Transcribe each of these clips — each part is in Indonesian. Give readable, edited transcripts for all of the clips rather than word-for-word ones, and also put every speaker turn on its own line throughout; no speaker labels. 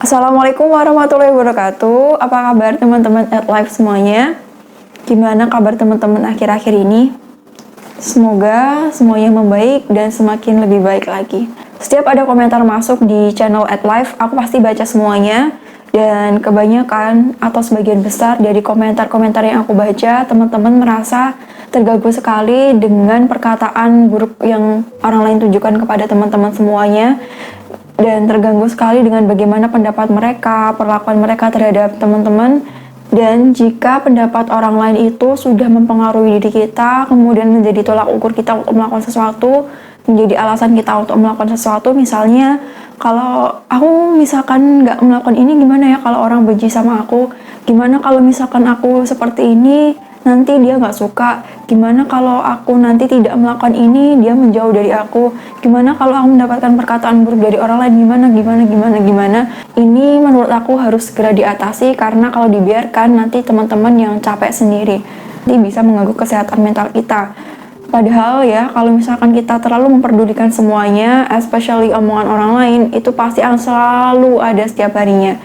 Assalamualaikum warahmatullahi wabarakatuh. Apa kabar teman-teman at live semuanya? Gimana kabar teman-teman akhir-akhir ini? Semoga semuanya membaik dan semakin lebih baik lagi. Setiap ada komentar masuk di channel at live, aku pasti baca semuanya. Dan kebanyakan atau sebagian besar dari komentar-komentar yang aku baca, teman-teman merasa terganggu sekali dengan perkataan buruk yang orang lain tunjukkan kepada teman-teman semuanya. Dan terganggu sekali dengan bagaimana pendapat mereka, perlakuan mereka terhadap teman-teman. Dan jika pendapat orang lain itu sudah mempengaruhi diri kita, kemudian menjadi tolak ukur kita untuk melakukan sesuatu, menjadi alasan kita untuk melakukan sesuatu, misalnya, kalau aku misalkan nggak melakukan ini, gimana ya kalau orang benci sama aku? Gimana kalau misalkan aku seperti ini, nanti dia nggak suka? Gimana kalau aku nanti tidak melakukan ini, dia menjauh dari aku? Gimana kalau aku mendapatkan perkataan buruk dari orang lain? Gimana? Ini menurut aku harus segera diatasi, karena kalau dibiarkan nanti teman-teman yang capek sendiri. Nanti bisa mengganggu kesehatan mental kita. Padahal ya, kalau misalkan kita terlalu memperdulikan semuanya, especially omongan orang lain, itu pasti akan selalu ada setiap harinya.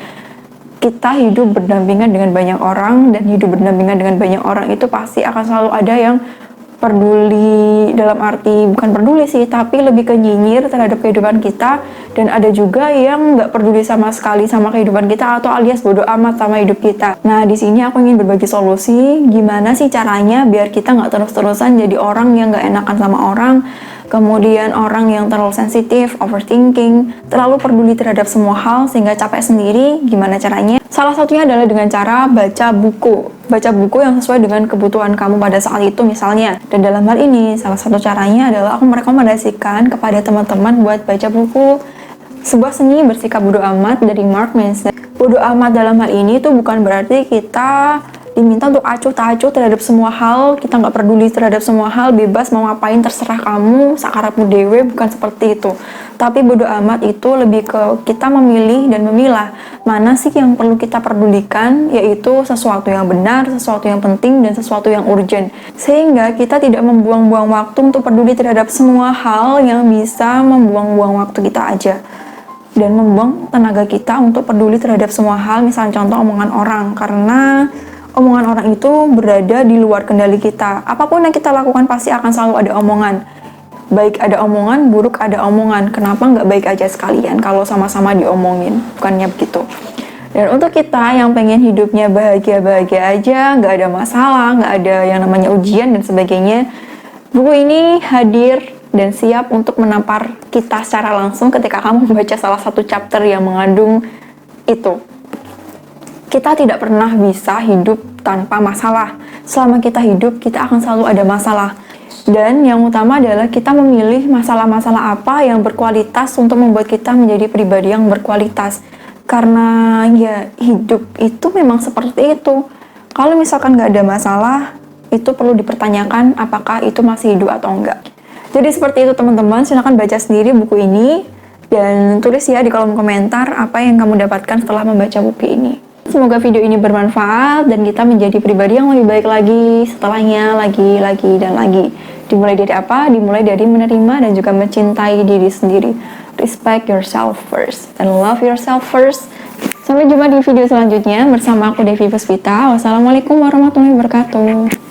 Kita hidup berdampingan dengan banyak orang, dan hidup berdampingan dengan banyak orang itu pasti akan selalu ada yang peduli, dalam arti bukan peduli sih, tapi lebih ke nyinyir terhadap kehidupan kita, dan ada juga yang nggak peduli sama sekali sama kehidupan kita atau alias bodoh amat sama hidup kita. Nah, di sini aku ingin berbagi solusi gimana sih caranya biar kita nggak terus-terusan jadi orang yang nggak enakan sama orang, kemudian orang yang terlalu sensitif, overthinking, terlalu peduli terhadap semua hal sehingga capek sendiri. Gimana caranya? Salah satunya adalah dengan cara baca buku. Baca buku yang sesuai dengan kebutuhan kamu pada saat itu misalnya. Dan dalam hal ini, salah satu caranya adalah aku merekomendasikan kepada teman-teman buat baca buku Sebuah Seni Bersikap Bodo Amat dari Mark Manson. Bodo amat dalam hal ini tuh bukan berarti kita diminta untuk acuh tak acuh terhadap semua hal, kita nggak peduli terhadap semua hal, bebas mau ngapain terserah kamu, sakarapmu dewe, bukan seperti itu. Tapi bodo amat itu lebih ke kita memilih dan memilah mana sih yang perlu kita pedulikan, yaitu sesuatu yang benar, sesuatu yang penting, dan sesuatu yang urgent. Sehingga kita tidak membuang-buang waktu untuk peduli terhadap semua hal yang bisa membuang-buang waktu kita aja. Dan membuang tenaga kita untuk peduli terhadap semua hal, misalnya contoh omongan orang, karena omongan orang itu berada di luar kendali kita. Apapun yang kita lakukan pasti akan selalu ada omongan. Baik ada omongan, buruk ada omongan. Kenapa nggak baik aja sekalian kalau sama-sama diomongin? Bukannya begitu. Dan untuk kita yang pengen hidupnya bahagia-bahagia aja, nggak ada masalah, nggak ada yang namanya ujian dan sebagainya, buku ini hadir dan siap untuk menampar kita secara langsung ketika kamu membaca salah satu chapter yang mengandung itu. Kita tidak pernah bisa hidup tanpa masalah. Selama kita hidup, kita akan selalu ada masalah. Dan yang utama adalah kita memilih masalah-masalah apa yang berkualitas untuk membuat kita menjadi pribadi yang berkualitas. Karena ya hidup itu memang seperti itu. Kalau misalkan nggak ada masalah, itu perlu dipertanyakan apakah itu masih hidup atau enggak. Jadi seperti itu teman-teman, silakan baca sendiri buku ini. Dan tulis ya di kolom komentar apa yang kamu dapatkan setelah membaca buku ini. Semoga video ini bermanfaat dan kita menjadi pribadi yang lebih baik lagi setelahnya, lagi, dan lagi. Dimulai dari apa? Dimulai dari menerima dan juga mencintai diri sendiri. Respect yourself first and love yourself first. Sampai jumpa di video selanjutnya bersama aku Devi Puspita. Wassalamualaikum warahmatullahi wabarakatuh.